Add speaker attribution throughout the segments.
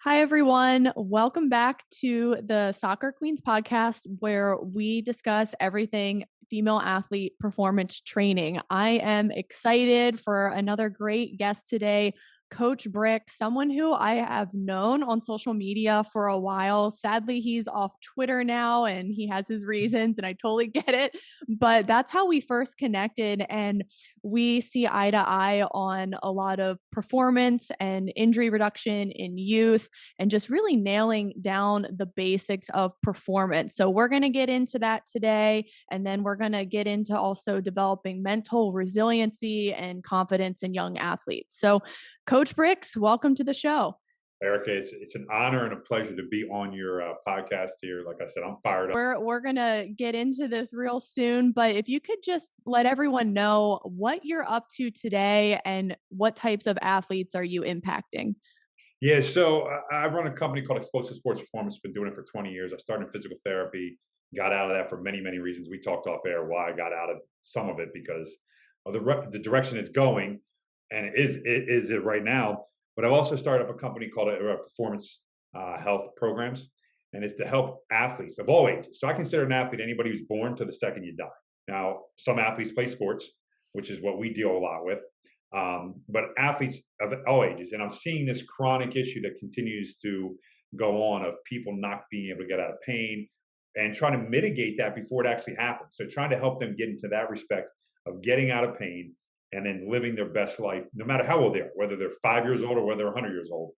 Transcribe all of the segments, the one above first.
Speaker 1: Hi, everyone. Welcome back to the Soccer Queens podcast, where we discuss everything female athlete performance training. I am excited for another great guest today, Coach BRIX'S, someone who I have known on social media for a while. Sadly, he's off Twitter now and he has his reasons, and I totally get it. But that's how we first connected. And we see eye to eye on a lot of performance and injury reduction in youth and just really nailing down the basics of performance. So we're going to get into that today. And then we're going to get into also developing mental resiliency and confidence in young athletes. So, Coach BRIX'S, welcome to the show.
Speaker 2: Erica, it's an honor and a pleasure to be on your podcast here. Like I said, I'm fired up.
Speaker 1: We're gonna get into this real soon, but if you could just let everyone know what you're up to today and what types of athletes are you impacting?
Speaker 2: Yeah, so I run a company called Explosive Sports Performance. Been doing it for 20 years. I started in physical therapy, got out of that for many, many reasons. We talked off air why I got out of some of it because of the direction it's going, and it is right now. But I've also started up a company called Performance Health Programs, and it's to help athletes of all ages. So I consider an athlete anybody who's born to the second you die. Now, some athletes play sports, which is what we deal a lot with, but athletes of all ages. And I'm seeing this chronic issue that continues to go on of people not being able to get out of pain and trying to mitigate that before it actually happens. So trying to help them get into that respect of getting out of pain and then living their best life, no matter how old they are, whether they're 5 years old or whether they're 100 years old.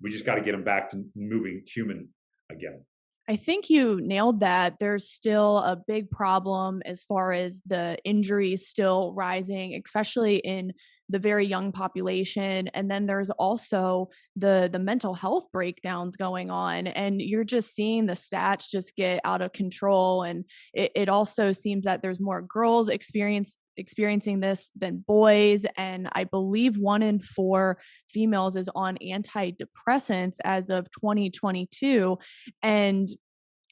Speaker 2: We just got to get them back to moving human again.
Speaker 1: I think you nailed that. There's still a big problem as far as the injuries still rising, especially in the very young population. And then there's also the mental health breakdowns going on. And you're just seeing the stats just get out of control. And it also seems that there's more girls experiencing this than boys, and I believe 1 in 4 females is on antidepressants as of 2022. And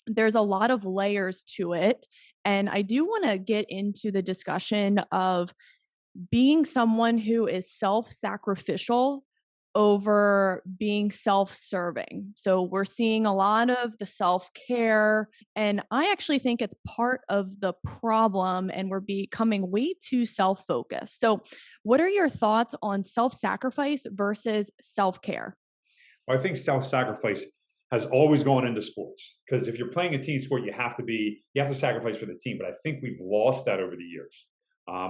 Speaker 1: there's a lot of layers to it. And I do want to get into the discussion of being someone who is self sacrificial over being self serving. So we're seeing a lot of the self care. And I actually think it's part of the problem, and we're becoming way too self focused. So, what are your thoughts on self sacrifice versus self care?
Speaker 2: Well, I think self-sacrifice has always gone into sports because if you're playing a team sport, you have to sacrifice for the team. But I think we've lost that over the years,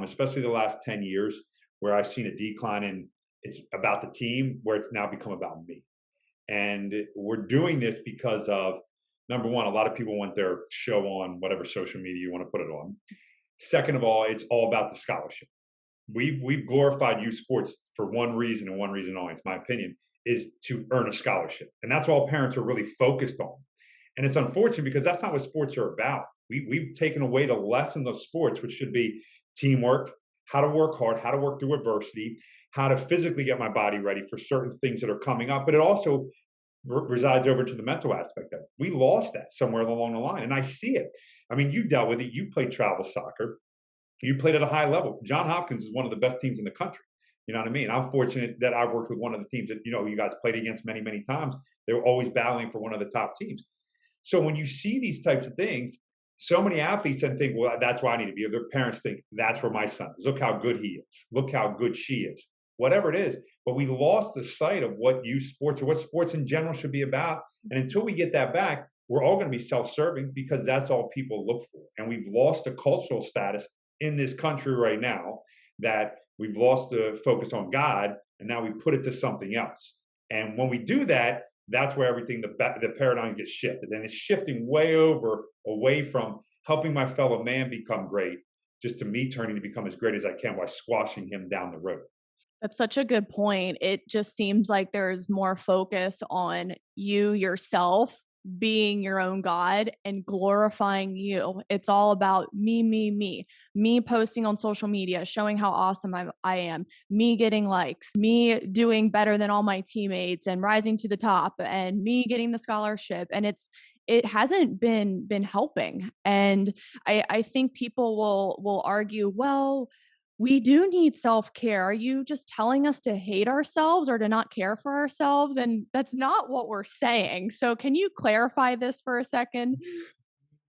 Speaker 2: especially the last 10 years, where I've seen a decline in it's about the team, where it's now become about me. And we're doing this because of number one, a lot of people want their show on whatever social media you want to put it on. Second of all, it's all about the scholarship. We've glorified youth sports for one reason and one reason only, it's my opinion, is to earn a scholarship. And that's all parents are really focused on. And it's unfortunate because that's not what sports are about. We've taken away the lesson of sports, which should be teamwork, how to work hard, how to work through adversity, how to physically get my body ready for certain things that are coming up. But it also resides over to the mental aspect of it. We lost that somewhere along the line. And I see it. I mean, you dealt with it. You played travel soccer. You played at a high level. John Hopkins is one of the best teams in the country. You know what I mean? I'm fortunate that I worked with one of the teams that, you guys played against many, many times. They were always battling for one of the top teams. So when you see these types of things, so many athletes then think, well, that's where I need to be. Or their parents think, that's where my son is. Look how good he is. Look how good she is. Whatever it is. But we lost the sight of what youth sports or what sports in general should be about. And until we get that back, we're all going to be self-serving because that's all people look for. And we've lost a cultural status in this country right now that we've lost the focus on God, and now we put it to something else. And when we do that, that's where everything, the paradigm gets shifted. And it's shifting away from helping my fellow man become great, just to me turning to become as great as I can by squashing him down the road.
Speaker 1: That's such a good point. It just seems like there's more focus on you yourself being your own God and glorifying you. It's all about me posting on social media, showing how awesome I am, me getting likes, me doing better than all my teammates and rising to the top, and me getting the scholarship. And it hasn't been helping. And I think people will argue, well, We do need self-care. Are you just telling us to hate ourselves or to not care for ourselves? And that's not what we're saying. So can you clarify this for a second?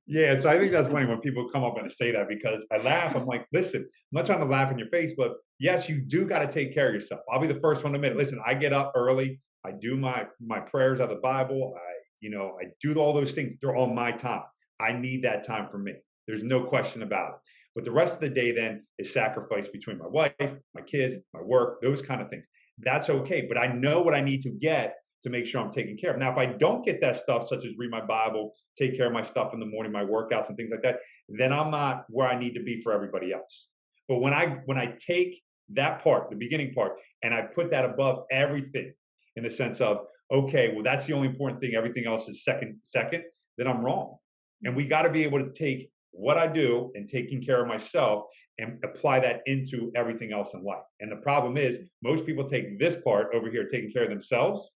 Speaker 2: Yeah, so I think that's funny when people come up and say that because I laugh. I'm like, listen, I'm not trying to laugh in your face, but yes, you do got to take care of yourself. I'll be the first one to admit. Listen, I get up early. I do my prayers out of the Bible. I do all those things. They're all my time. I need that time for me. There's no question about it. But the rest of the day then is sacrifice between my wife, my kids, my work, those kind of things. That's okay. But I know what I need to get to make sure I'm taken care of. Now, if I don't get that stuff, such as read my Bible, take care of my stuff in the morning, my workouts and things like that, then I'm not where I need to be for everybody else. But when I take that part, the beginning part, and I put that above everything in the sense of, okay, well, that's the only important thing, everything else is second, then I'm wrong. And we got to be able to take what I do and taking care of myself and apply that into everything else in life. And the problem is most people take this part over here, taking care of themselves,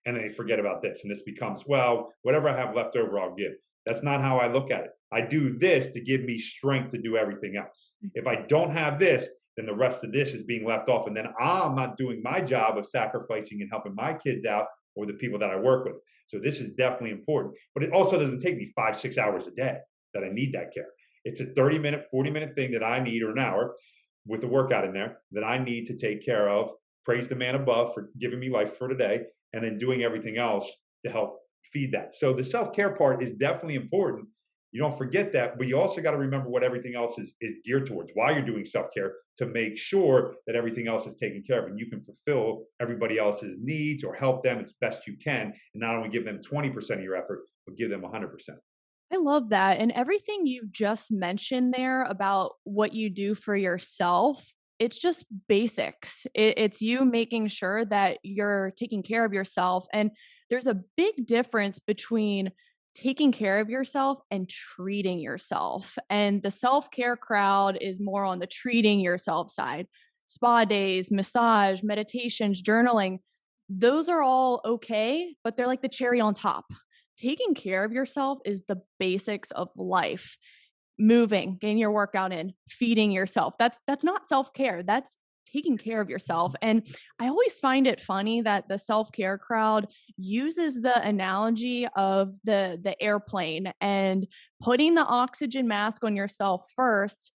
Speaker 2: and they forget about this. And this becomes, well, whatever I have left over, I'll give. That's not how I look at it. I do this to give me strength to do everything else. If I don't have this, then the rest of this is being left off. And then I'm not doing my job of sacrificing and helping my kids out or the people that I work with. So this is definitely important. But it also doesn't take me 5, 6 hours a day that I need that care. It's a 30-minute, 40-minute thing that I need, or an hour with the workout in there that I need to take care of. Praise the man above for giving me life for today, and then doing everything else to help feed that. So the self-care part is definitely important. You don't forget that, but you also got to remember what everything else is geared towards while you're doing self-care to make sure that everything else is taken care of and you can fulfill everybody else's needs or help them as best you can and not only give them 20% of your effort, but give them 100%.
Speaker 1: I love that. And everything you just mentioned there about what you do for yourself, it's just basics. It's you making sure that you're taking care of yourself. And there's a big difference between taking care of yourself and treating yourself. And the self care crowd is more on the treating yourself side. Spa days, massage, meditations, journaling, those are all okay, but they're like the cherry on top. Taking care of yourself is the basics of life. Moving, getting your workout in, feeding yourself. That's not self-care. That's taking care of yourself. And I always find it funny that the self-care crowd uses the analogy of the airplane and putting the oxygen mask on yourself first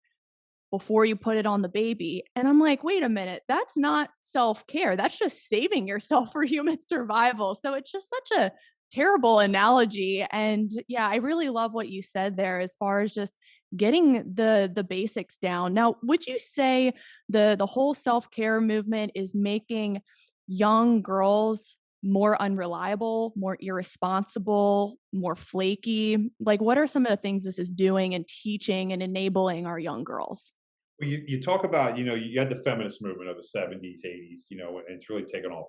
Speaker 1: before you put it on the baby. And I'm like, wait a minute, that's not self care. That's just saving yourself for human survival. So it's just such a terrible analogy. And yeah, I really love what you said there as far as just getting the basics down. Now, would you say the whole self care movement is making young girls more unreliable, more irresponsible, more flaky? Like, what are some of the things this is doing and teaching and enabling our young girls?
Speaker 2: Well, you talk about, you had the feminist movement of the 70s, 80s, and it's really taken off.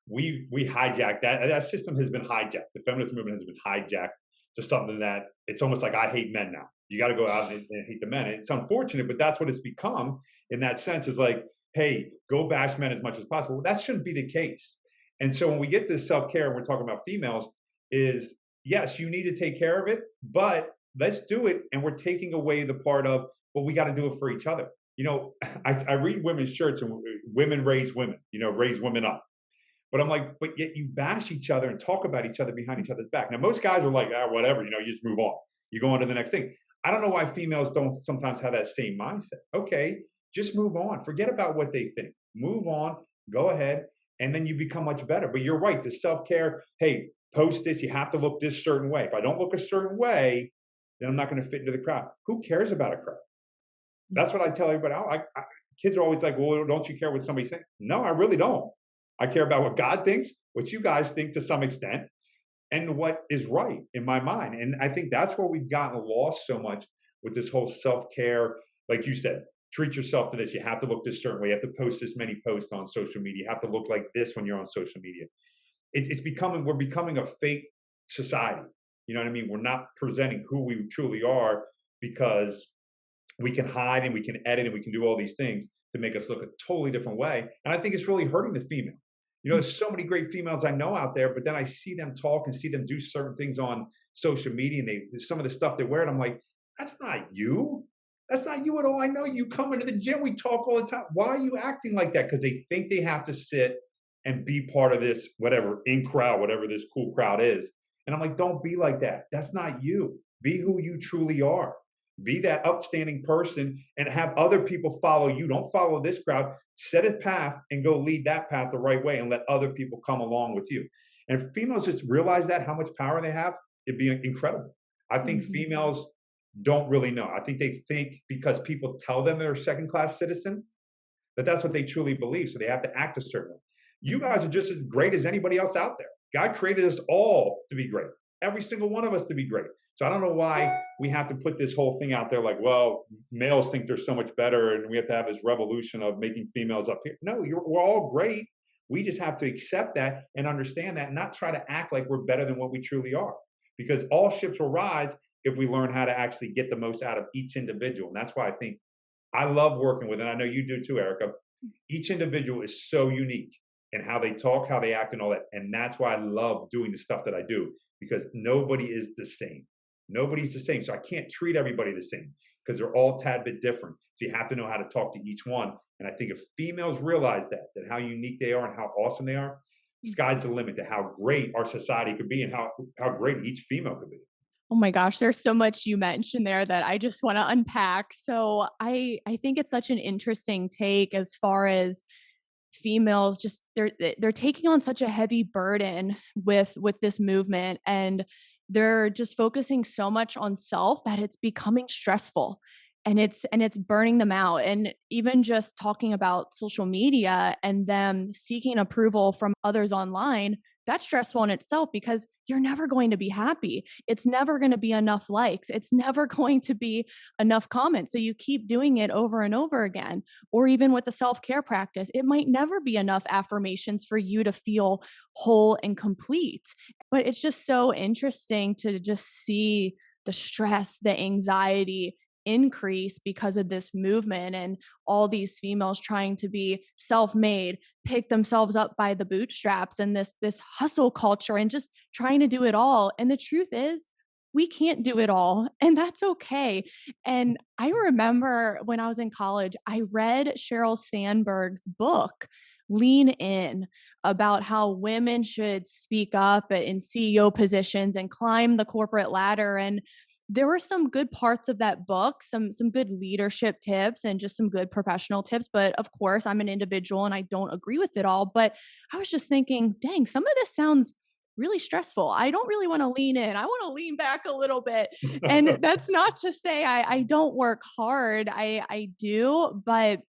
Speaker 2: We hijacked that system has been hijacked. The feminist movement has been hijacked to something that it's almost like I hate men now. You got to go out and hate the men. It's unfortunate, but that's what it's become in that sense is like, hey, go bash men as much as possible. Well, that shouldn't be the case. And so when we get to self-care and we're talking about females, is yes, you need to take care of it, but let's do it. And we're taking away the part of, well, we got to do it for each other. I read women's shirts and women raise women, raise women up. But I'm like, but yet you bash each other and talk about each other behind each other's back. Now, most guys are like, whatever, you just move on. You go on to the next thing. I don't know why females don't sometimes have that same mindset. Okay, just move on. Forget about what they think. Move on, go ahead, and then you become much better. But you're right, the self-care, hey, post this, you have to look this certain way. If I don't look a certain way, then I'm not going to fit into the crowd. Who cares about a crowd? That's what I tell everybody. Kids are always like, well, don't you care what somebody's saying? No, I really don't. I care about what God thinks, what you guys think to some extent, and what is right in my mind. And I think that's where we've gotten lost so much with this whole self-care. Like you said, treat yourself to this. You have to look this certain way. You have to post this many posts on social media. You have to look like this when you're on social media. We're becoming a fake society. You know what I mean? We're not presenting who we truly are because we can hide and we can edit and we can do all these things to make us look a totally different way. And I think it's really hurting the female. There's so many great females I know out there, but then I see them talk and see them do certain things on social media and some of the stuff they wear, and I'm like, that's not you. That's not you at all. I know you come into the gym. We talk all the time. Why are you acting like that? Because they think they have to sit and be part of this, whatever, in crowd, whatever this cool crowd is. And I'm like, don't be like that. That's not you. Be who you truly are. Be that upstanding person and have other people follow you. Don't follow this crowd. Set a path and go lead that path the right way and let other people come along with you. And if females just realize that, how much power they have, it'd be incredible. I think
Speaker 1: Mhm.
Speaker 2: females don't really know. I think they think because people tell them they're a second class citizen, that that's what they truly believe. So they have to act a certain way. You guys are just as great as anybody else out there. God created us all to be great, every single one of us to be great. So I don't know why we have to put this whole thing out there like, well, males think they're so much better and we have to have this revolution of making females up here. No, we're all great. We just have to accept that and understand that and not try to act like we're better than what we truly are. Because all ships will rise if we learn how to actually get the most out of each individual. And that's why I think I love working with, and I know you do too, Erica. Each individual is so unique in how they talk, how they act, and all that. And that's why I love doing the stuff that I do because nobody is the same. Nobody's the same. So I can't treat everybody the same because they're all a tad bit different. So you have to know how to talk to each one. And I think if females realize that how unique they are and how awesome they are, sky's the limit to how great our society could be and how great each female could be.
Speaker 1: Oh my gosh, there's so much you mentioned there that I just want to unpack. So I think it's such an interesting take as far as females just they're taking on such a heavy burden with this movement, and they're just focusing so much on self that it's becoming stressful, and it's burning them out. And even just talking about social media and them seeking approval from others online, that's stressful in itself because you're never going to be happy. It's never going to be enough likes. It's never going to be enough comments. So you keep doing it over and over again. Or even with the self care practice, it might never be enough affirmations for you to feel whole and complete. But it's just so interesting to just see the stress, the anxiety increase because of this movement and all these females trying to be self-made, pick themselves up by the bootstraps, and this hustle culture and just trying to do it all. And the truth is, we can't do it all, and that's okay. And I remember when I was in college, I read Sheryl Sandberg's book, Lean In, about how women should speak up in CEO positions and climb the corporate ladder. And there were some good parts of that book, some good leadership tips and just some good professional tips. But of course, I'm an individual and I don't agree with it all. But I was just thinking, dang, some of this sounds really stressful. I don't really want to lean in. I want to lean back a little bit. And that's not to say I don't work hard. I do, but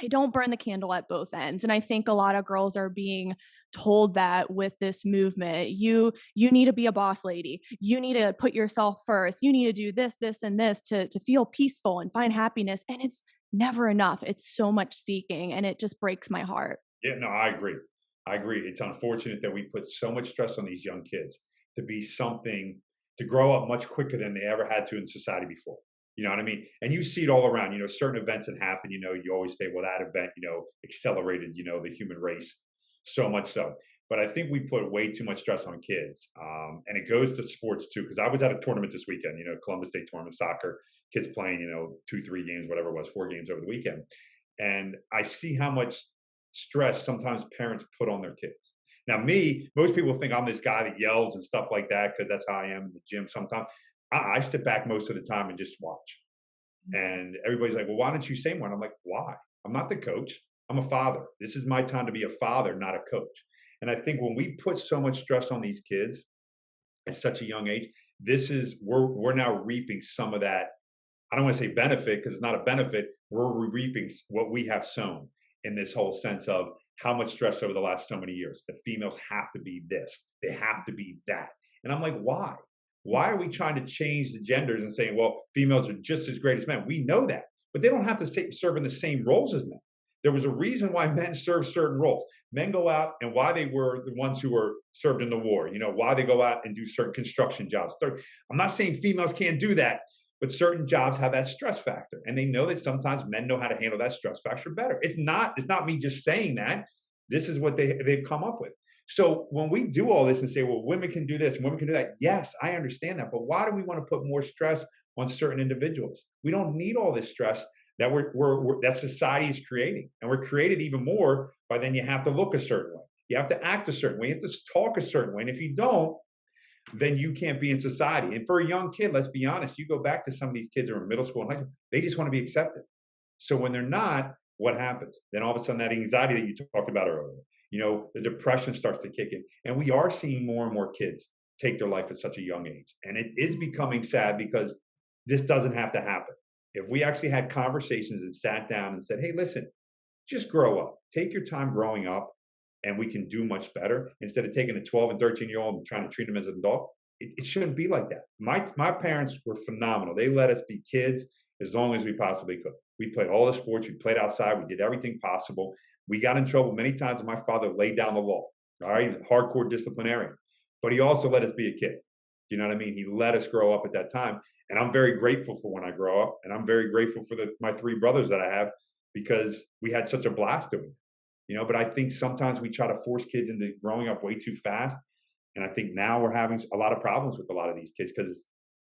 Speaker 1: I don't burn the candle at both ends. And I think a lot of girls are being told that with this movement. You need to be a boss lady. You need to put yourself first. You need to do this, this, and this to feel peaceful and find happiness. And it's never enough. It's so much seeking, and it just breaks my heart.
Speaker 2: Yeah, no, I agree. I agree. It's unfortunate that we put so much stress on these young kids to be something to grow up much quicker than they ever had to in society before. You know what I mean? And you see it all around, certain events that happen, you always say, well, that event, accelerated, the human race so much so. But I think we put way too much stress on kids. And it goes to sports too, because I was at a tournament this weekend, Columbus State tournament, soccer, kids playing, 2, 3 games, whatever it was, 4 games over the weekend. And I see how much stress sometimes parents put on their kids. Now, most people think I'm this guy that yells and stuff like that because that's how I am in the gym sometimes. I sit back most of the time and just watch. And everybody's like, well, why don't you say more? And I'm like, why? I'm not the coach. I'm a father. This is my time to be a father, not a coach. And I think when we put so much stress on these kids at such a young age, we're now reaping some of that. I don't want to say benefit because it's not a benefit. We're reaping what we have sown in this whole sense of how much stress over the last so many years. The females have to be this, they have to be that. And I'm like, why? Why are we trying to change the genders and saying, well, females are just as great as men? We know that, but they don't have to serve in the same roles as men. There was a reason why men serve certain roles. Men go out and why they were the ones who were served in the war, why they go out and do certain construction jobs. I'm not saying females can't do that, but certain jobs have that stress factor. And they know that sometimes men know how to handle that stress factor better. It's not me just saying that. This is what they've come up with. So when we do all this and say, well, women can do this and women can do that, yes, I understand that. But why do we want to put more stress on certain individuals. We don't need all this stress that that society is creating, and we're created even more by then you have to look a certain way, you have to act a certain way, you have to talk a certain way, and if you don't, then you can't be in society. And for a young kid, let's be honest, you go back to some of these kids who are in middle school and high school, they just want to be accepted. So when they're not, what happens? Then all of a sudden, that anxiety that you talked about earlier, the depression starts to kick in. And we are seeing more and more kids take their life at such a young age. And it is becoming sad because this doesn't have to happen. If we actually had conversations and sat down and said, hey, listen, just grow up, take your time growing up, and we can do much better instead of taking a 12 and 13-year-old and trying to treat them as an adult. It shouldn't be like that. My parents were phenomenal. They let us be kids as long as we possibly could. We played all the sports. We played outside. We did everything possible. We got in trouble many times, and my father laid down the law. All right, he was a hardcore disciplinarian, but he also let us be a kid. You know what I mean? He let us grow up at that time, and I'm very grateful for when I grow up, and I'm very grateful for my three brothers that I have because we had such a blast doing it. But I think sometimes we try to force kids into growing up way too fast, and I think now we're having a lot of problems with a lot of these kids because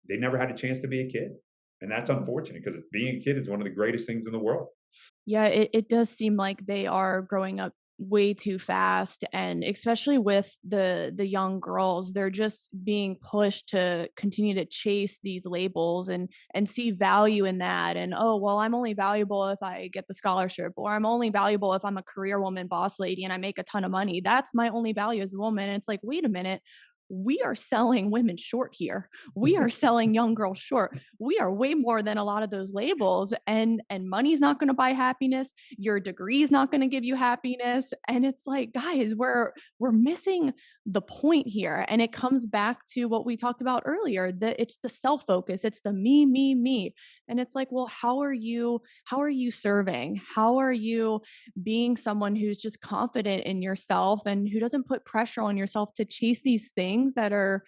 Speaker 2: they never had a chance to be a kid. And that's unfortunate because being a kid is one of the greatest things in the world.
Speaker 1: Yeah, it does seem like they are growing up way too fast, and especially with the young girls, they're just being pushed to continue to chase these labels and see value in that. And oh, well, I'm only valuable if I get the scholarship, or I'm only valuable if I'm a career woman, boss lady, and I make a ton of money. That's my only value as a woman. And it's like, wait a minute, we are selling women short here. We are selling young girls short. We are way more than a lot of those labels, and money's not going to buy happiness. Your degree is not going to give you happiness. And it's like, guys, we're missing the point here. And it comes back to what we talked about earlier, that it's the self-focus, it's the me, me, me. And it's like, well, how are you serving? How are you being someone who's just confident in yourself and who doesn't put pressure on yourself to chase these things that are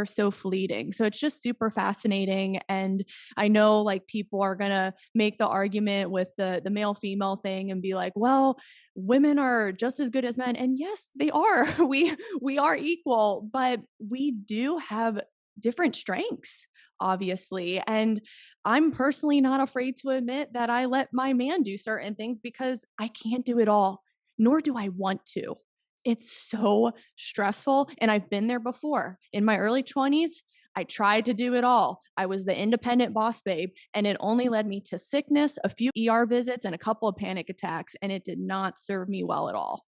Speaker 1: so fleeting. So it's just super fascinating. And I know like people are gonna make the argument with the male female thing and be like, well, women are just as good as men. And yes, they are. We are equal, but we do have different strengths, obviously. And I'm personally not afraid to admit that I let my man do certain things because I can't do it all, nor do I want to. It's so stressful, and I've been there before. In my early 20s, I tried to do it all. I was the independent boss babe, and it only led me to sickness, a few ER visits, and a couple of panic attacks, and it did not serve me well at all.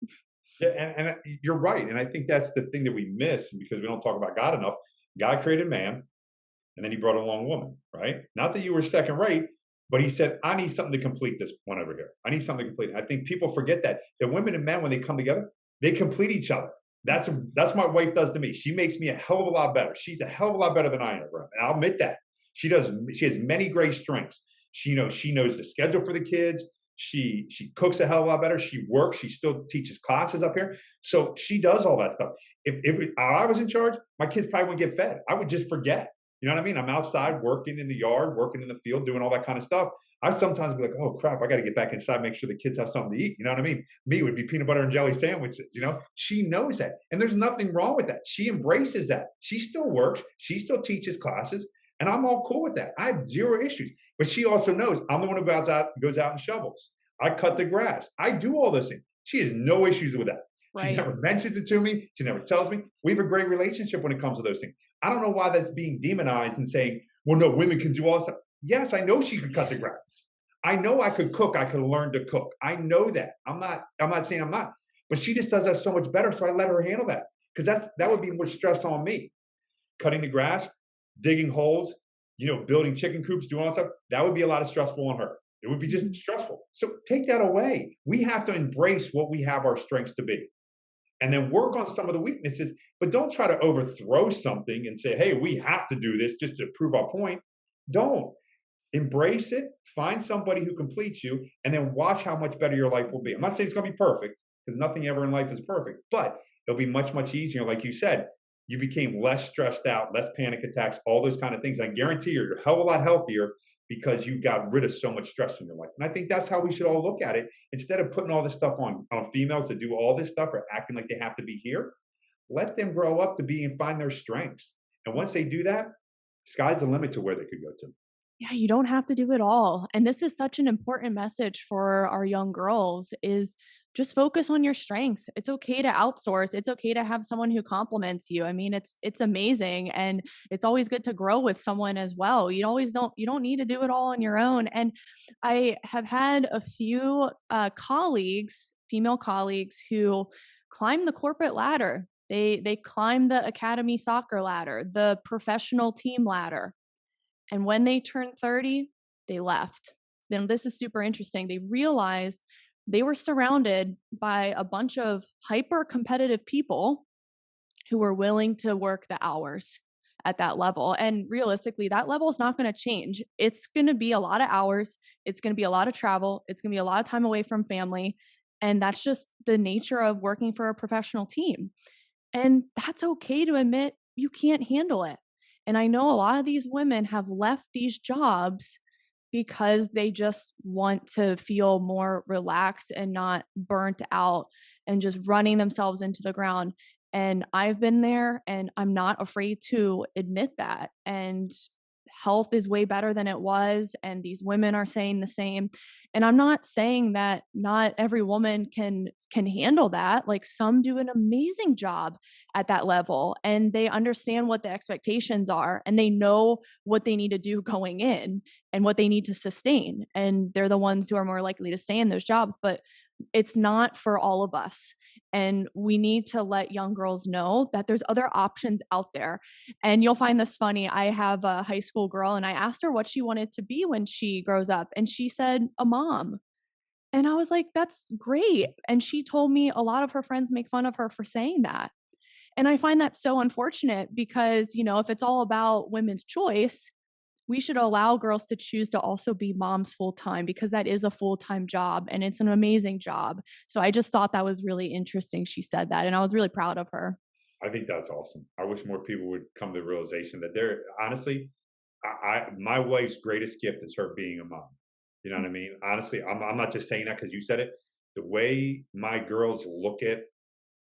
Speaker 2: Yeah, and you're right. And I think that's the thing that we miss because we don't talk about God enough. God created man, and then he brought along woman, right? Not that you were second rate, but he said, I need something to complete this one over here. I need something to complete it. I think people forget that women and men, when they come together, they complete each other. That's what my wife does to me. She makes me a hell of a lot better. She's a hell of a lot better than I am, and I'll admit that. She does. She has many great strengths. She knows the schedule for the kids. She cooks a hell of a lot better. She works. She still teaches classes up here. So she does all that stuff. If I was in charge, my kids probably wouldn't get fed. I would just forget. You know what I mean? I'm outside working in the yard, working in the field, doing all that kind of stuff. I sometimes be like, oh crap, I got to get back inside, make sure the kids have something to eat. You know what I mean? Me it would be peanut butter and jelly sandwiches. She knows that. And there's nothing wrong with that. She embraces that. She still works. She still teaches classes. And I'm all cool with that. I have zero issues. But she also knows I'm the one who goes out and shovels. I cut the grass. I do all those things. She has no issues with that. She
Speaker 1: Right.
Speaker 2: never mentions it to me. She never tells me. We have a great relationship when it comes to those things. I don't know why that's being demonized and saying, well, no, women can do all this stuff. Yes, I know she could cut the grass. I know I could cook. I could learn to cook. I know that. I'm not saying I'm not. But she just does that so much better. So I let her handle that. Because that would be more stress on me. Cutting the grass, digging holes, building chicken coops, doing all that stuff, that would be a lot of stressful on her. It would be just stressful. So take that away. We have to embrace what we have our strengths to be and then work on some of the weaknesses, but don't try to overthrow something and say, hey, we have to do this just to prove our point. Don't. Embrace it, find somebody who completes you, and then watch how much better your life will be. I'm not saying it's going to be perfect because nothing ever in life is perfect, but it'll be much, much easier. Like you said, you became less stressed out, less panic attacks, all those kind of things. I guarantee you're a hell of a lot healthier because you got rid of so much stress in your life. And I think that's how we should all look at it. Instead of putting all this stuff on females to do all this stuff or acting like they have to be here, let them grow up to be and find their strengths. And once they do that, sky's the limit to where they could go to.
Speaker 1: Yeah, you don't have to do it all. And this is such an important message for our young girls is just focus on your strengths. It's okay to outsource. It's okay to have someone who compliments you. I mean, it's amazing and it's always good to grow with someone as well. You don't need to do it all on your own. And I have had a few colleagues, female colleagues who climb the corporate ladder. They climb the academy soccer ladder, the professional team ladder, and when they turned 30, they left. Then this is super interesting. They realized they were surrounded by a bunch of hyper competitive people who were willing to work the hours at that level. And realistically, that level is not going to change. It's going to be a lot of hours, it's going to be a lot of travel, it's going to be a lot of time away from family. And that's just the nature of working for a professional team. And that's okay to admit you can't handle it. And I know a lot of these women have left these jobs because they just want to feel more relaxed and not burnt out and just running themselves into the ground. And I've been there and I'm not afraid to admit that. And health is way better than it was. And these women are saying the same. And I'm not saying that not every woman can handle that. Like some do an amazing job at that level and they understand what the expectations are and they know what they need to do going in and what they need to sustain. And they're the ones who are more likely to stay in those jobs. But it's not for all of us. And we need to let young girls know that there's other options out there. And you'll find this funny. I have a high school girl and I asked her what she wanted to be when she grows up. And she said, a mom. And I was like, that's great. And she told me a lot of her friends make fun of her for saying that. And I find that so unfortunate because, if it's all about women's choice, we should allow girls to choose to also be moms full time because that is a full time job and it's an amazing job. So I just thought that was really interesting. She said that, and I was really proud of her.
Speaker 2: I think that's awesome. I wish more people would come to the realization that they're honestly, my wife's greatest gift is her being a mom. You know what I mean? Honestly, I'm not just saying that because you said it. The way my girls look at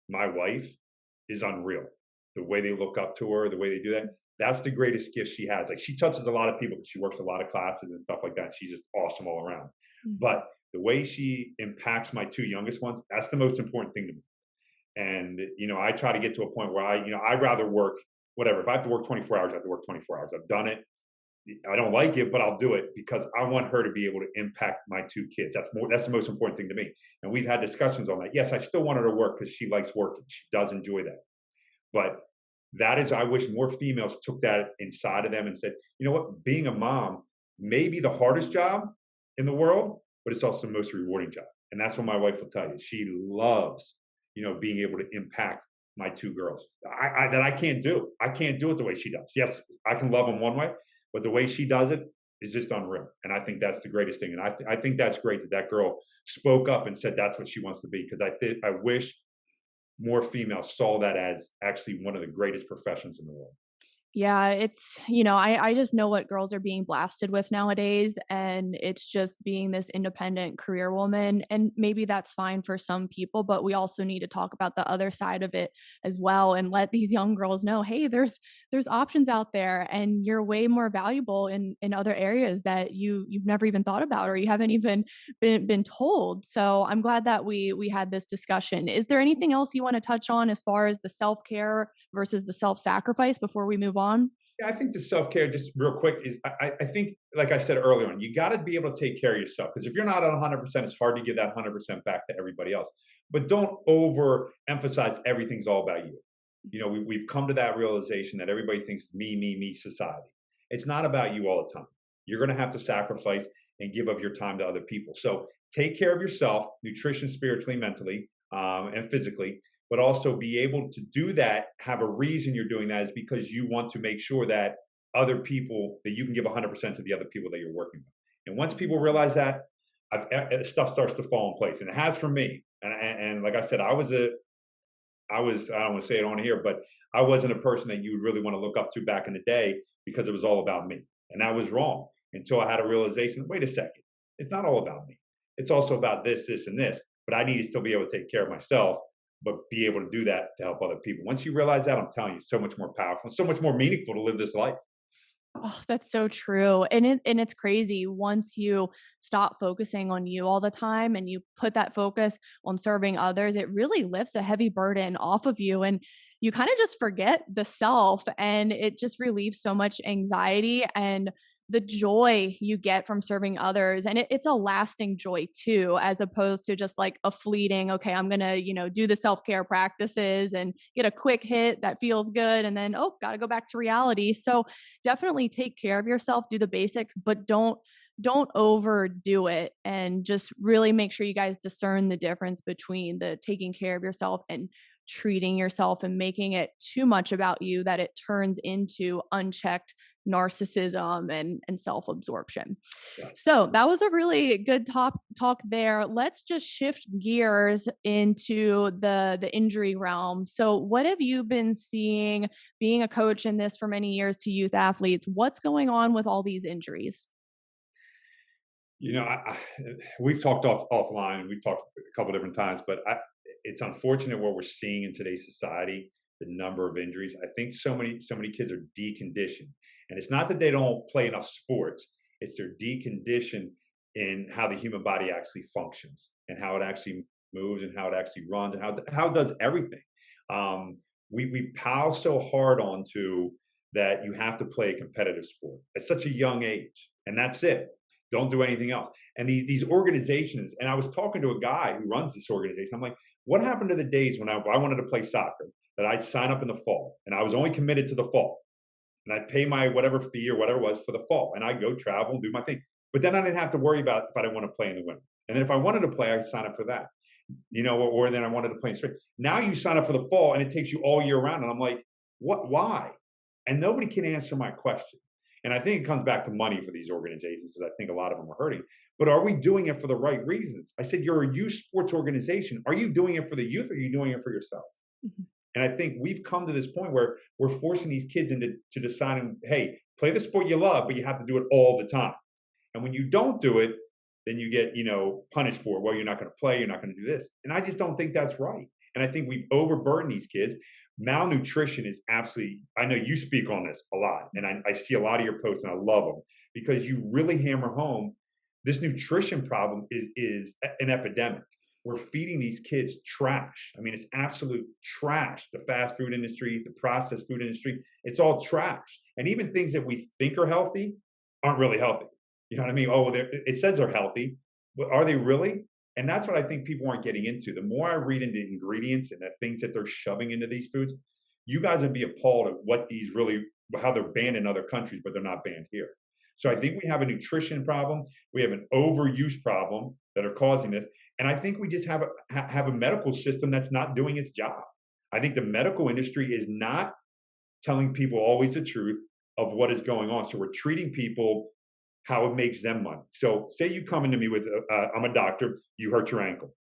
Speaker 2: my wife is unreal. The way they look up to her, the way they do that, that's the greatest gift she has. Like she touches a lot of people because she works a lot of classes and stuff like that. She's just awesome all around.
Speaker 1: Mhm.
Speaker 2: But the way she impacts my two youngest ones, that's the most important thing to me. And I try to get to a point where I'd rather work whatever. If I have to work 24 hours, I have to work 24 hours. I've done it. I don't like it, but I'll do it because I want her to be able to impact my two kids. That's the most important thing to me. And we've had discussions on that. Yes, I still want her to work because she likes working. She does enjoy that. But that is, I wish more females took that inside of them and said, you know what, being a mom may be the hardest job in the world, but it's also the most rewarding job. And that's what my wife will tell you. She loves, being able to impact my two girls. That I can't do. I can't do it the way she does. Yes, I can love them one way, but the way she does it is just unreal. And I think that's the greatest thing. And I think that's great that that girl spoke up and said that's what she wants to be. Because I wish more females saw that as actually one of the greatest professions in the world.
Speaker 1: Yeah, I just know what girls are being blasted with nowadays, and it's just being this independent career woman. And maybe that's fine for some people, but we also need to talk about the other side of it as well and let these young girls know, hey, there's options out there and you're way more valuable in other areas that you've never even thought about or you haven't even been told. So I'm glad that we had this discussion. Is there anything else you want to touch on as far as the self-care versus the self-sacrifice before we move on?
Speaker 2: Yeah, I think the self care, just real quick, is I think, like I said earlier on, you got to be able to take care of yourself because if you're not at 100%, it's hard to give that 100% back to everybody else. But don't overemphasize everything's all about you. We've come to that realization that everybody thinks me society. It's not about you all the time. You're going to have to sacrifice and give up your time to other people. So take care of yourself, nutrition, spiritually, mentally, and physically, but also be able to do that, have a reason you're doing that is because you want to make sure that other people, that you can give 100% to the other people that you're working with. And once people realize that, stuff starts to fall in place. And it has for me. And like I said, I don't want to say it on here, but I wasn't a person that you would really want to look up to back in the day because it was all about me. And that was wrong until I had a realization, wait a second, it's not all about me. It's also about this, and this. But I need to still be able to take care of myself, but be able to do that to help other people. Once you realize that, I'm telling you, so much more powerful, so much more meaningful to live this life.
Speaker 1: Oh, that's so true. And it's crazy once you stop focusing on you all the time and you put that focus on serving others, it really lifts a heavy burden off of you and you kind of just forget the self and it just relieves so much anxiety and the joy you get from serving others and it's a lasting joy too as opposed to just like a fleeting okay I'm gonna do the self-care practices and get a quick hit that feels good and then oh gotta go back to reality. So definitely take care of yourself, do the basics, but don't overdo it and just really make sure you guys discern the difference between the taking care of yourself and treating yourself and making it too much about you that it turns into unchecked narcissism and self-absorption.
Speaker 2: Yes.
Speaker 1: So that was a really good talk there. Let's just shift gears into the injury realm. So what have you been seeing being a coach in this for many years to youth athletes? What's going on with all these injuries?
Speaker 2: We've talked offline, and we've talked a couple different times, but it's unfortunate what we're seeing in today's society. The number of injuries. I think so many kids are deconditioned, and it's not that they don't play enough sports. It's they're deconditioned in how the human body actually functions and how it actually moves and how it actually runs and how it does everything. We pile so hard onto that you have to play a competitive sport at such a young age, and that's it. Don't do anything else. And these organizations, and I was talking to a guy who runs this organization. I'm like, what happened to the days when I wanted to play soccer that I'd sign up in the fall and I was only committed to the fall and I'd pay my whatever fee or whatever it was for the fall and I'd go travel and do my thing. But then I didn't have to worry about if I didn't want to play in the winter. And then if I wanted to play, I'd sign up for that. Or then I wanted to play in spring. Now you sign up for the fall and it takes you all year round. And I'm like, what, why? And nobody can answer my question. And I think it comes back to money for these organizations because I think a lot of them are hurting. But are we doing it for the right reasons? I said, you're a youth sports organization. Are you doing it for the youth or are you doing it for yourself?
Speaker 1: Mhm.
Speaker 2: And I think we've come to this point where we're forcing these kids into deciding, hey, play the sport you love, but you have to do it all the time. And when you don't do it, then you get, punished for, well, you're not going to play, you're not going to do this. And I just don't think that's right. And I think we've overburdened these kids. Malnutrition is absolutely, I know you speak on this a lot, and I see a lot of your posts and I love them because you really hammer home this nutrition problem is an epidemic. We're feeding these kids trash. I mean, it's absolute trash. The fast food industry, the processed food industry, it's all trash. And even things that we think are healthy aren't really healthy. You know what I mean? Oh, it says they're healthy, but are they really? And that's what I think people aren't getting into. The more I read into ingredients and the things that they're shoving into these foods, you guys would be appalled at what these really, how they're banned in other countries, but they're not banned here. So I think we have a nutrition problem. We have an overuse problem that are causing this. And I think we just have a medical system that's not doing its job. I think the medical industry is not telling people always the truth of what is going on. So we're treating people how it makes them money. So say you come into me with, I'm a doctor, you hurt your ankle.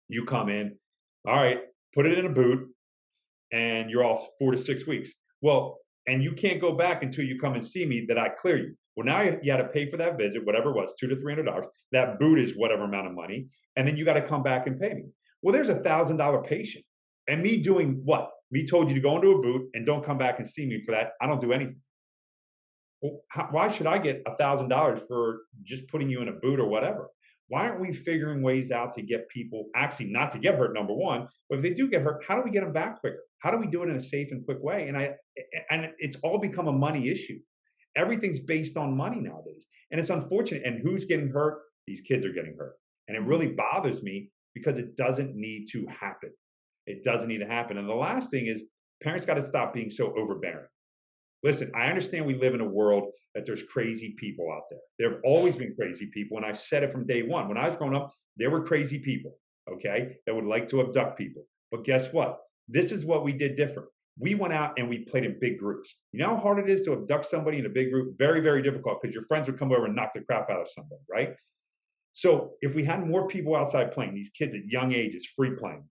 Speaker 2: You come in, all right, put it in a boot, and you're off 4 to 6 weeks. Well, and you can't go back until you come and see me that I clear you. Well, now you had to pay for that visit, whatever it was, $200 to $300. That boot is whatever amount of money, and then you got to come back and pay me. Well, there's $1,000 patient, and me doing what? Me told you to go into a boot and don't come back and see me for that. I don't do anything. Well, why should I get $1,000 for just putting you in a boot or whatever? Why aren't we figuring ways out to get people actually not to get hurt? Number one, but if they do get hurt, how do we get them back quicker? How do we do it in a safe and quick way? And it's all become a money issue. Everything's based on money nowadays, and it's unfortunate. And who's getting hurt? These kids are getting hurt, and it really bothers me because it doesn't need to happen. It doesn't need to happen. And the last thing is, parents got to stop being so overbearing. Listen, I understand we live in a world that there's crazy people out there. There have always been crazy people, and I said it from day one. When I was growing up, there were crazy people, okay, that would like to abduct people. But guess what? This is what we did different. We went out and we played in big groups. You know how hard it is to abduct somebody in a big group? Very, very difficult because your friends would come over and knock the crap out of somebody, right? So if we had more people outside playing, these kids at young ages, free playing,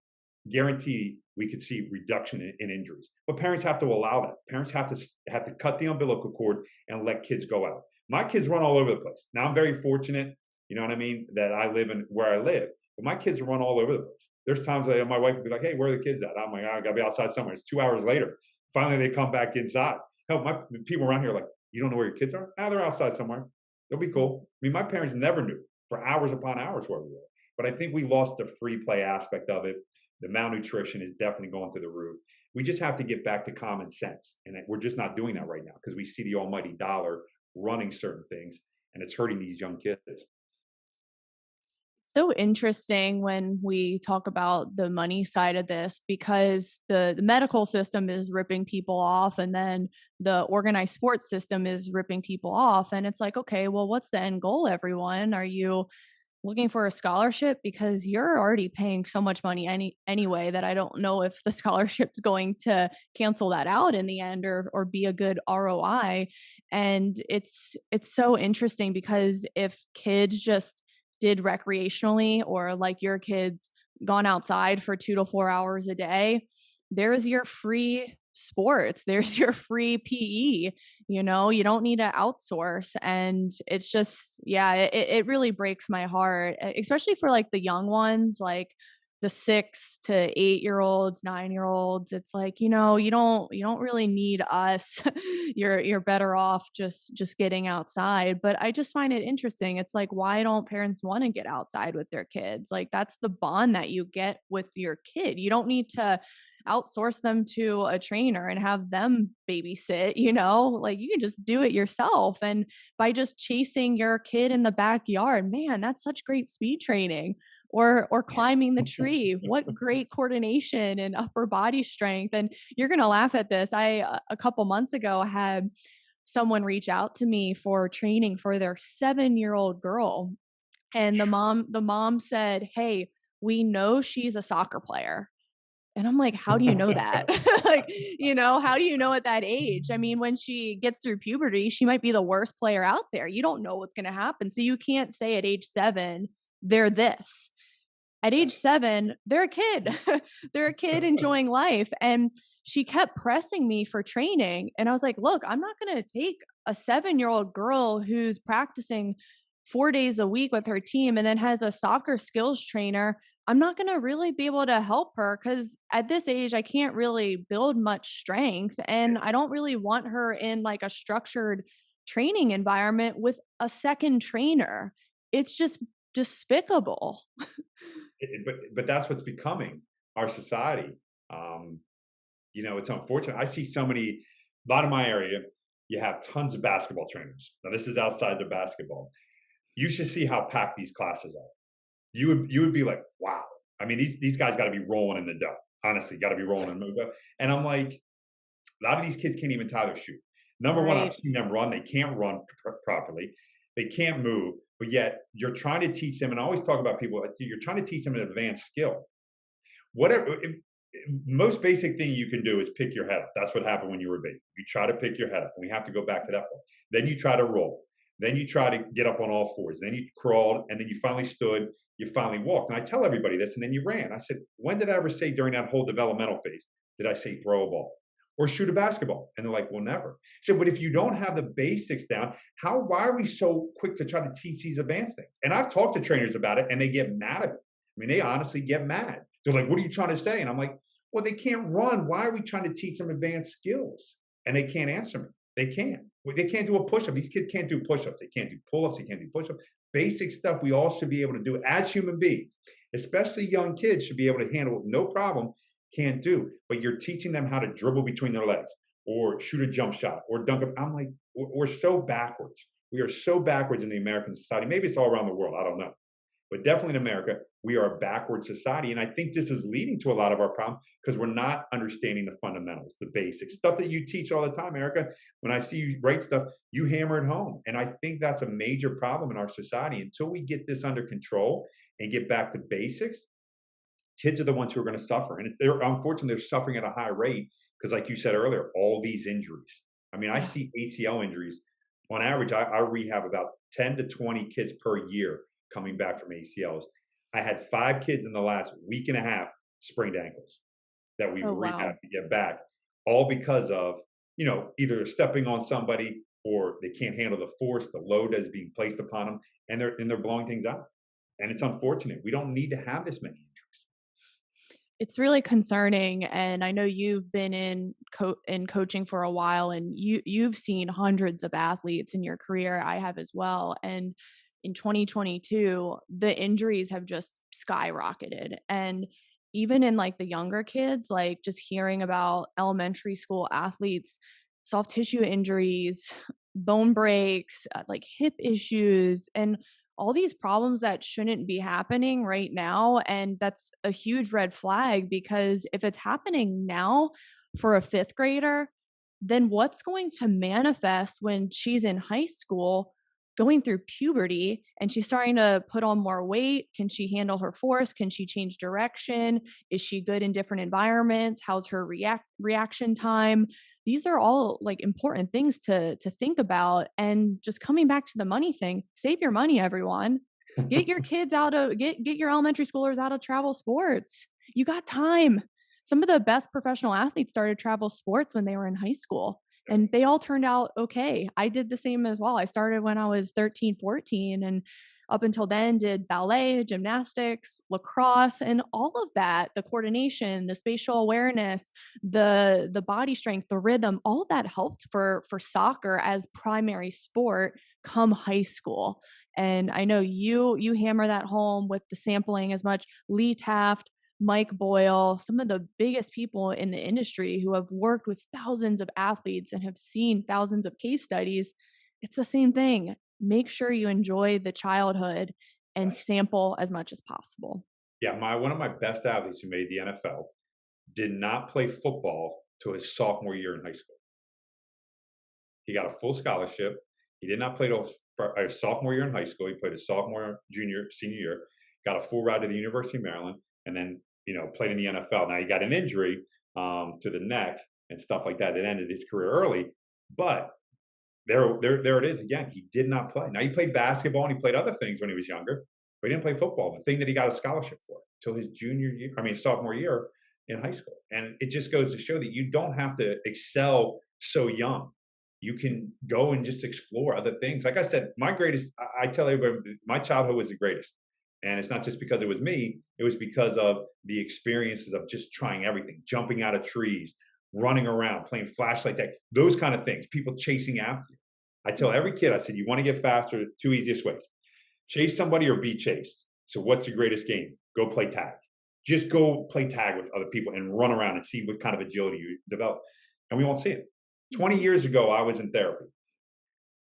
Speaker 2: guarantee we could see reduction in injuries. But parents have to allow that. Parents have to cut the umbilical cord and let kids go out. My kids run all over the place. Now I'm very fortunate, you know what I mean, that I live in where I live. But my kids run all over the place. There's times that my wife would be like, "Hey, where are the kids at?" I'm like, "I gotta be outside somewhere." It's 2 hours later. Finally, they come back inside. Hell, my people around here are like, You don't know where your kids are? Ah, they're outside somewhere. They'll be cool. I mean, my parents never knew for hours upon hours where we were. But I think we lost the free play aspect of it. The malnutrition is definitely going through the roof. We just have to get back to common sense. And we're just not doing that right now because we see the almighty dollar running certain things and it's hurting these young kids.
Speaker 1: So interesting when we talk about the money side of this because the medical system is ripping people off and then the organized sports system is ripping people off. And it's like, okay, well, what's the end goal, everyone? Are you looking for a scholarship? Because you're already paying so much money anyway that I don't know if the scholarship's going to cancel that out in the end or be a good ROI. And it's so interesting because if kids just did recreationally or like your kids gone outside for 2 to 4 hours a day, there's your free sports, there's your free PE. You don't need to outsource. And it's just, yeah, it really breaks my heart, especially for like the young ones, like the 6 to 8 year olds, 9 year olds. It's like, you don't really need us. You're better off just getting outside. But I just find it interesting. It's like, why don't parents want to get outside with their kids? Like that's the bond that you get with your kid. You don't need to outsource them to a trainer and have them babysit, like you can just do it yourself. And by just chasing your kid in the backyard, man, that's such great speed training. Or climbing the tree. What great coordination and upper body strength. And you're going to laugh at this. A couple months ago had someone reach out to me for training for their 7-year-old girl. And the mom said, "Hey, we know she's a soccer player." And I'm like, "How do you know that?" Like, how do you know at that age? I mean, when she gets through puberty, she might be the worst player out there. You don't know what's going to happen. So you can't say at age 7, they're this. At age 7, they're a kid. They're a kid enjoying life. And she kept pressing me for training. And I was like, look, I'm not going to take a 7-year-old girl who's practicing 4 days a week with her team and then has a soccer skills trainer. I'm not going to really be able to help her because at this age, I can't really build much strength. And I don't really want her in like a structured training environment with a second trainer. It's just despicable.
Speaker 2: But that's what's becoming our society. Um, it's unfortunate. I see so many. A lot of my area, you have tons of basketball trainers. Now this is outside the basketball. You should see how packed these classes are. You would be like, wow. I mean, these guys got to be rolling in the dough. Honestly, got to be rolling in the dough. And I'm like, a lot of these kids can't even tie their shoe. Number one, I've
Speaker 1: Right.
Speaker 2: seen them run. They can't run properly. They can't move. But yet, you're trying to teach them. And I always talk about people. You're trying to teach them an advanced skill. Whatever. Most basic thing you can do is pick your head up. That's what happened when you were a baby. You try to pick your head up. And we have to go back to that point. Then you try to roll. Then you try to get up on all fours. Then you crawled. And then you finally stood. You finally walked. And I tell everybody this. And then you ran. I said, when did I ever say during that whole developmental phase, did I say throw a ball or shoot a basketball? And they're like, well, never. So, but if you don't have the basics down, why are we so quick to try to teach these advanced things? And I've talked to trainers about it and they get mad at me. I mean, they honestly get mad. They're like, what are you trying to say? And I'm like, well, they can't run. Why are we trying to teach them advanced skills? And they can't answer me. They can't. Well, they can't do a push up. These kids can't do push ups. They can't do pull ups. They can't do push ups. Basic stuff we all should be able to do as human beings, especially young kids should be able to handle no problem, can't do. But you're teaching them how to dribble between their legs or shoot a jump shot or dunk it. I'm like, we're so backwards. We are so backwards in the American society. Maybe it's all around the world. I don't know. But definitely in America, we are a backward society. And I think this is leading to a lot of our problems because we're not understanding the fundamentals, the basics, stuff that you teach all the time, Erica. When I see you write stuff, you hammer it home. And I think that's a major problem in our society. Until we get this under control and get back to basics, kids are the ones who are going to suffer. And unfortunately, they're suffering at a high rate because, like you said earlier, all these injuries. I mean, I
Speaker 1: Yeah.
Speaker 2: see ACL injuries. On average, I rehab about 10 to 20 kids per year coming back from ACLs. I had 5 kids in the last week and a half sprained ankles that we've
Speaker 1: Oh,
Speaker 2: rehabbed
Speaker 1: wow.
Speaker 2: to get back, all because of, either stepping on somebody or they can't handle the force, the load that is being placed upon them, and they're blowing things out. And it's unfortunate. We don't need to have this many injuries.
Speaker 1: It's really concerning, and I know you've been in coaching for a while, and you've seen hundreds of athletes in your career. I have as well, and in 2022, the injuries have just skyrocketed. And even in like the younger kids, like just hearing about elementary school athletes, soft tissue injuries, bone breaks, like hip issues, and all these problems that shouldn't be happening right now. And that's a huge red flag, because if it's happening now for a fifth grader, then what's going to manifest when she's in high school going through puberty and she's starting to put on more weight? Can she handle her force? Can she change direction? Is she good in different environments? How's her reaction time? These are all like important things to think about. And just coming back to the money thing, save your money, everyone. Get your kids out of get your elementary schoolers out of travel sports. You got time. Some of the best professional athletes started travel sports when they were in high school, and they all turned out okay. I did the same as well. I started when I was 13, 14, and up until then did ballet, gymnastics, lacrosse, and all of that, the coordination, the spatial awareness, the body strength, the rhythm, all of that helped for soccer as primary sport come high school. And I know you hammer that home with the sampling as much. Lee Taft, Mike Boyle, some of the biggest people in the industry who have worked with thousands of athletes and have seen thousands of case studies. It's the same thing. Make sure you enjoy the childhood and
Speaker 2: Right.
Speaker 1: sample as much as possible.
Speaker 2: Yeah, my one of my best athletes who made the NFL did not play football till his sophomore year in high school. He got a full scholarship. He did not play till his sophomore year in high school. He played his sophomore, junior, senior year, got a full ride to the University of Maryland, and then played in the NFL. Now he got an injury to the neck and stuff like that. It ended his career early, but there it is again. He did not play. Now he played basketball and he played other things when he was younger, but he didn't play football. The thing that he got a scholarship for till his junior year, I mean sophomore year in high school. And it just goes to show that you don't have to excel so young. You can go and just explore other things. Like I said, my greatest, I tell everybody, my childhood was the greatest. And it's not just because it was me, it was because of the experiences of just trying everything, jumping out of trees, running around, playing flashlight tag, those kind of things, people chasing after you. I tell every kid, I said, you want to get faster, two easiest ways: chase somebody or be chased. So what's the greatest game? Go play tag. Just go play tag with other people and run around and see what kind of agility you develop. And we won't see it. 20 years ago, I was in therapy.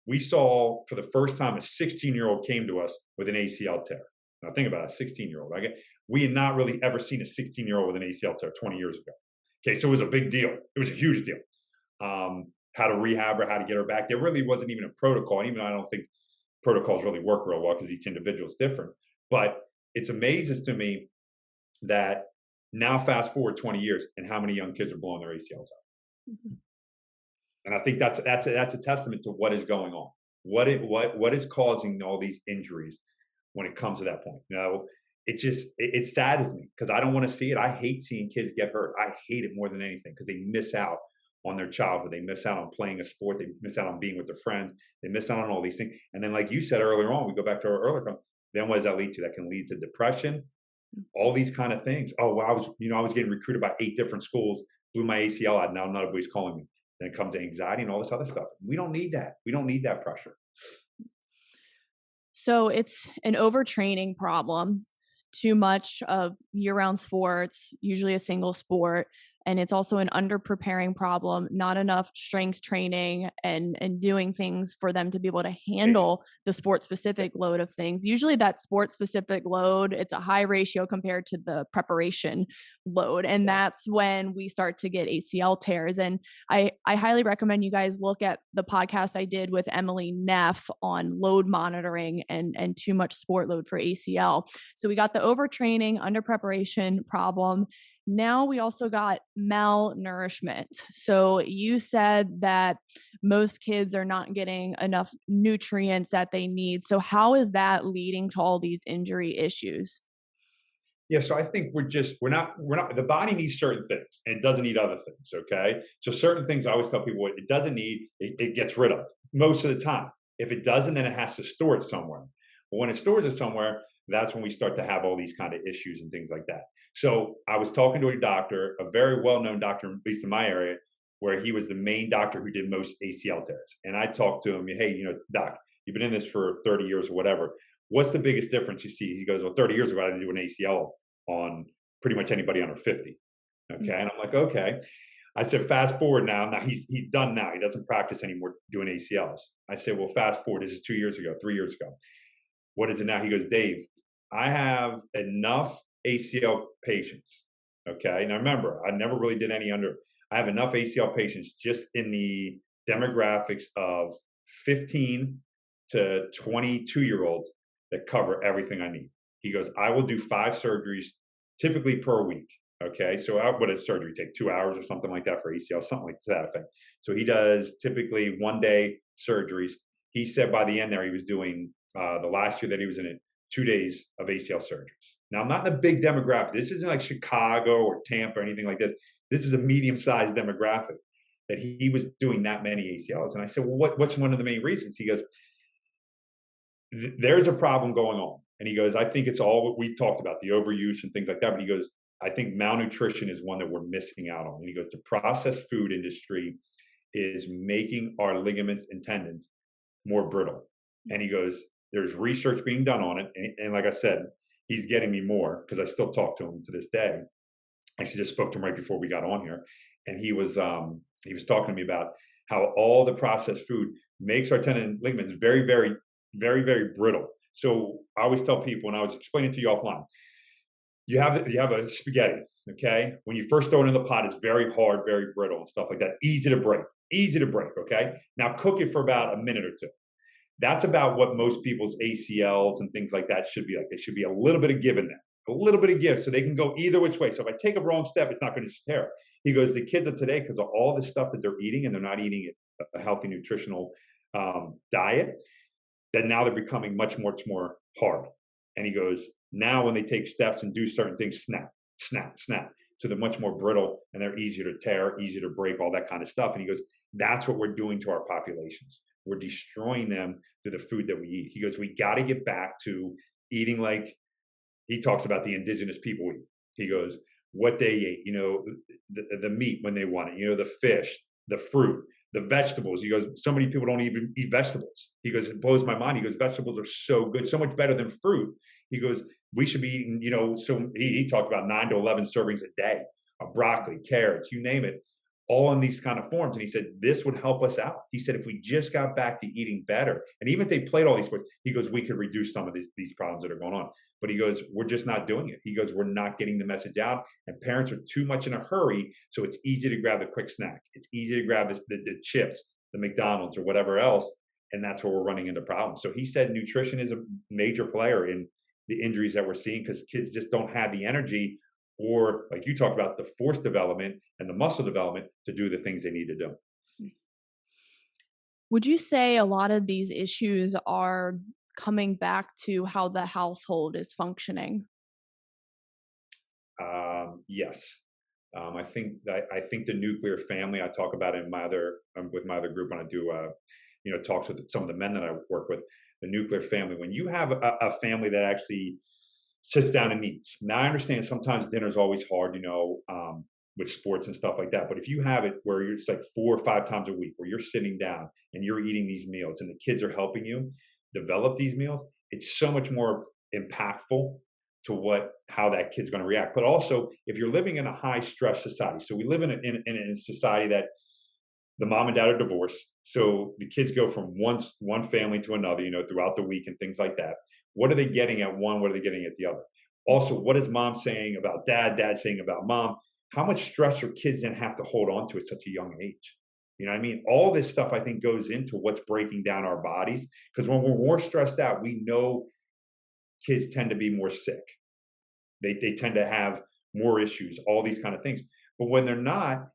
Speaker 2: We saw for the first time a 16-year-old came to us with an ACL tear. Now think about it, a 16-year-old. We had not really ever seen a 16-year-old with an ACL tear 20 years ago. Okay, so it was a big deal. It was a huge deal. How to rehab her, how to get her back. There really wasn't even a protocol. Even though I don't think protocols really work real well because each individual is different. But it's amazing to me that now fast forward 20 years and how many young kids are blowing their ACLs out.
Speaker 1: Mhm.
Speaker 2: And I think that's a testament to what is going on. What is causing all these injuries when it comes to that point? It saddens me because I don't want to see it. I hate seeing kids get hurt. I hate it more than anything because they miss out on their childhood. They miss out on playing a sport. They miss out on being with their friends. They miss out on all these things. And then, like you said earlier on, we go back to our earlier comment, then what does that lead to? That can lead to depression, all these kind of things. Oh, well, I was getting recruited by 8 different schools, blew my ACL out. Now nobody's calling me. Then it comes to anxiety and all this other stuff. We don't need that. We don't need that pressure.
Speaker 1: So it's an overtraining problem, too much of year-round sports, usually a single sport, and it's also an underpreparing problem, not enough strength training and doing things for them to be able to handle the sport-specific load of things. Usually that sport-specific load, it's a high ratio compared to the preparation load, and
Speaker 2: Yes.
Speaker 1: that's when we start to get ACL tears. And I highly recommend you guys look at the podcast I did with Emily Neff on load monitoring and too much sport load for ACL. So we got the overtraining, under preparation problem. Now we also got malnourishment. So you said that most kids are not getting enough nutrients that they need. So how is that leading to all these injury issues?
Speaker 2: Yeah, so I think we're not the body needs certain things and it doesn't need other things. Okay. So certain things I always tell people what it doesn't need, it gets rid of most of the time. If it doesn't, then it has to store it somewhere. But when it stores it somewhere, that's when we start to have all these kind of issues and things like that. So I was talking to a doctor, a very well-known doctor, at least in my area, where he was the main doctor who did most ACL tears. And I talked to him, hey, doc, you've been in this for 30 years or whatever. What's the biggest difference you see? He goes, well, 30 years ago, I didn't do an ACL on pretty much anybody under 50. Okay. And I'm like, okay. I said, fast forward now. Now he's done now. He doesn't practice anymore doing ACLs. I said, well, fast forward. This is 2 years ago, 3 years ago. What is it now? He goes, Dave, I have enough ACL patients. Okay. Now remember, I never really did any under. I have enough ACL patients just in the demographics of 15 to 22-year-olds that cover everything I need. He goes, I will do 5 surgeries typically per week. Okay. So what does surgery take? 2 hours or something like that for ACL, something like that effect. So he does typically 1-day surgeries. He said by the end there, he was doing the last year that he was in it, 2 days of ACL surgeries. Now, I'm not in a big demographic. This isn't like Chicago or Tampa or anything like this. This is a medium-sized demographic that he was doing that many ACLs. And I said, well, what's one of the main reasons? He goes, there's a problem going on. And he goes, I think it's all what we talked about, the overuse and things like that. But he goes, I think malnutrition is one that we're missing out on. And he goes, the processed food industry is making our ligaments and tendons more brittle. And he goes, there's research being done on it. And like I said, he's getting me more because I still talk to him to this day. I actually just spoke to him right before we got on here. And he was talking to me about how all the processed food makes our tendon and ligaments very, very, very, very brittle. So I always tell people, and I was explaining to you offline, you have a spaghetti, okay? When you first throw it in the pot, it's very hard, very brittle and stuff like that. Easy to break, okay? Now cook it for about a minute or two. That's about what most people's ACLs and things like that should be like. There should be a little bit of give in there, a little bit of give so they can go either which way. So if I take a wrong step, it's not going to just tear. He goes, the kids of today, because of all the stuff that they're eating and they're not eating a healthy nutritional diet, that now they're becoming much more hard. And he goes, now when they take steps and do certain things, snap, snap, snap. So they're much more brittle and they're easier to tear, easier to break, all that kind of stuff. And he goes, that's what we're doing to our populations. We're destroying them through the food that we eat. He goes, we got to get back to eating like he talks about the indigenous people eat. He goes, what they ate, the meat when they want it, the fish, the fruit, the vegetables. He goes, so many people don't even eat vegetables. He goes, it blows my mind. He goes, vegetables are so good, so much better than fruit. He goes, we should be eating, so he talked about 9 to 11 servings a day of broccoli, carrots, you name it, all in these kind of forms. And he said, this would help us out. He said, if we just got back to eating better, and even if they played all these sports, he goes, we could reduce some of these problems that are going on. But he goes, we're just not doing it. He goes, we're not getting the message out, and parents are too much in a hurry. So it's easy to grab the quick snack. It's easy to grab the chips, the McDonald's or whatever else. And that's where we're running into problems. So he said nutrition is a major player in the injuries that we're seeing because kids just don't have the energy, or like you talked about, the force development and the muscle development to do the things they need to do.
Speaker 1: Would you say a lot of these issues are coming back to how the household is functioning?
Speaker 2: Yes. I think the nuclear family, I talk about in my other with my other group when I do talks with some of the men that I work with, the nuclear family. When you have a family that actually sits down and eats. Now I understand sometimes dinner's always hard, with sports and stuff like that. But if you have it where it's like 4 or 5 times a week where you're sitting down and you're eating these meals and the kids are helping you develop these meals, it's so much more impactful to how that kid's going to react. But also, if you're living in a high stress society, so we live in a society that the mom and dad are divorced, so the kids go from one family to another, throughout the week and things like that. What are they getting at one? What are they getting at the other? Also, what is mom saying about dad? Dad saying about mom? How much stress are kids then have to hold on to at such a young age? You know what I mean? All this stuff I think goes into what's breaking down our bodies, because when we're more stressed out, we know kids tend to be more sick. They tend to have more issues, all these kind of things. But when they're not,